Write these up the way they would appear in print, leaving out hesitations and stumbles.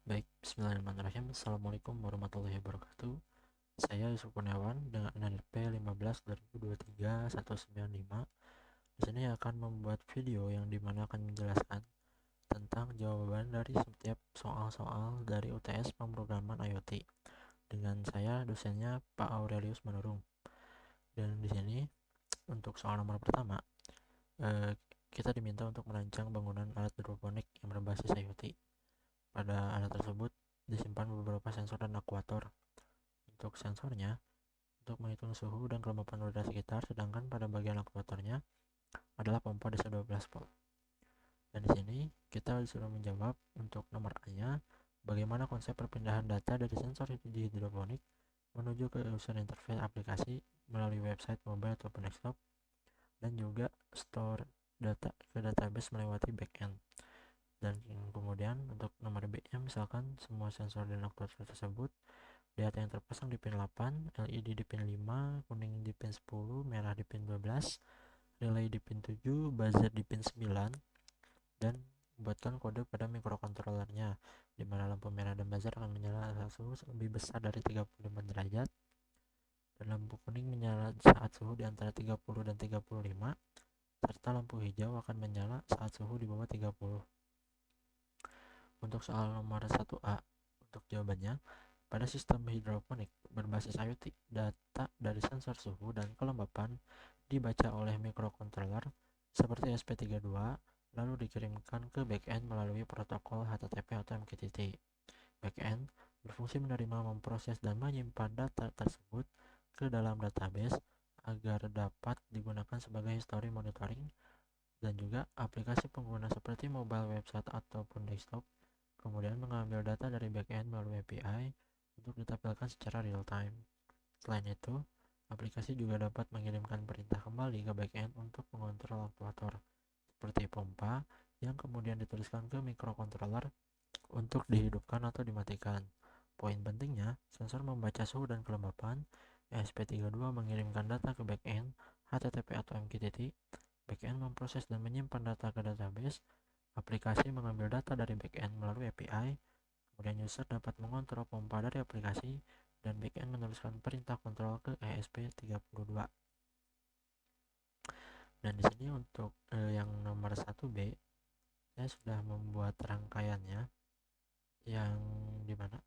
Baik, bismillahirrahmanirrahim. Assalamualaikum warahmatullahi wabarakatuh. Saya Yusuf Kurniawan dengan NNP 15/2023-195. Di sini akan membuat video yang dimana akan menjelaskan tentang jawaban dari setiap soal-soal dari UTS pemrograman IoT. Dengan saya dosennya Pak Aurelius Manurung. Dan di sini untuk soal nomor pertama, kita diminta untuk merancang bangunan alat hidroponik yang berbasis IoT. Pada alat tersebut disimpan beberapa sensor dan aktuator. Untuk sensornya, untuk menghitung suhu dan kelembapan udara sekitar, sedangkan pada bagian aktuatornya adalah pompa DC 12 volt. Dan di sini kita disuruh menjawab untuk nomor A-nya, bagaimana konsep perpindahan data dari sensor di hidroponik menuju ke user interface aplikasi melalui website mobile ataupun desktop, dan juga store data ke database melewati backend. Dan kemudian untuk nomor B-nya, misalkan semua sensor dan aktuator tersebut data yang terpasang di pin 8, LED di pin 5, kuning di pin 10, merah di pin 12, relay di pin 7, buzzer di pin 9, dan buatkan kode pada mikrokontrolernya, di mana lampu merah dan buzzer akan menyala saat suhu lebih besar dari 35 derajat, dan lampu kuning menyala saat suhu di antara 30 dan 35, serta lampu hijau akan menyala saat suhu di bawah 30. Untuk soal nomor 1A, untuk jawabannya, pada sistem hidroponik berbasis IoT, data dari sensor suhu dan kelembapan dibaca oleh mikrokontroler seperti SP32, lalu dikirimkan ke backend melalui protokol HTTP atau MQTT. Backend berfungsi menerima, memproses, dan menyimpan data tersebut ke dalam database agar dapat digunakan sebagai history monitoring, dan juga aplikasi pengguna seperti mobile website ataupun desktop kemudian mengambil data dari backend melalui API untuk ditampilkan secara real time. Selain itu, aplikasi juga dapat mengirimkan perintah kembali ke backend untuk mengontrol aktuator seperti pompa yang kemudian dituliskan ke mikrokontroler untuk dihidupkan atau dimatikan. Poin pentingnya, sensor membaca suhu dan kelembapan, ESP32 mengirimkan data ke backend, HTTP atau MQTT, backend memproses dan menyimpan data ke database, aplikasi mengambil data dari backend melalui API, kemudian user dapat mengontrol pompa dari aplikasi, dan backend meneruskan perintah kontrol ke ESP32. Dan di sini untuk yang nomor 1B, saya sudah membuat rangkaiannya yang dimana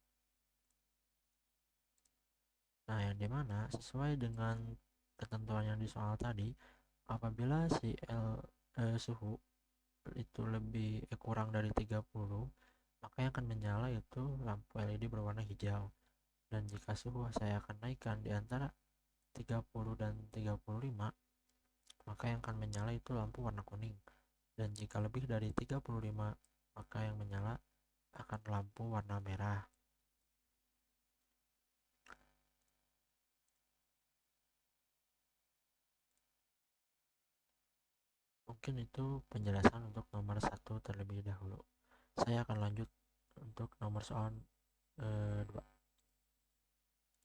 sesuai dengan ketentuan yang di soal tadi, apabila si suhu itu kurang dari 30, maka yang akan menyala itu lampu LED berwarna hijau. Dan jika suhu saya akan naikkan di antara 30 dan 35, maka yang akan menyala itu lampu warna kuning. Dan jika lebih dari 35, maka yang menyala akan lampu warna merah. Mungkin itu penjelasan untuk nomor 1 terlebih dahulu. Saya akan lanjut untuk nomor soal 2.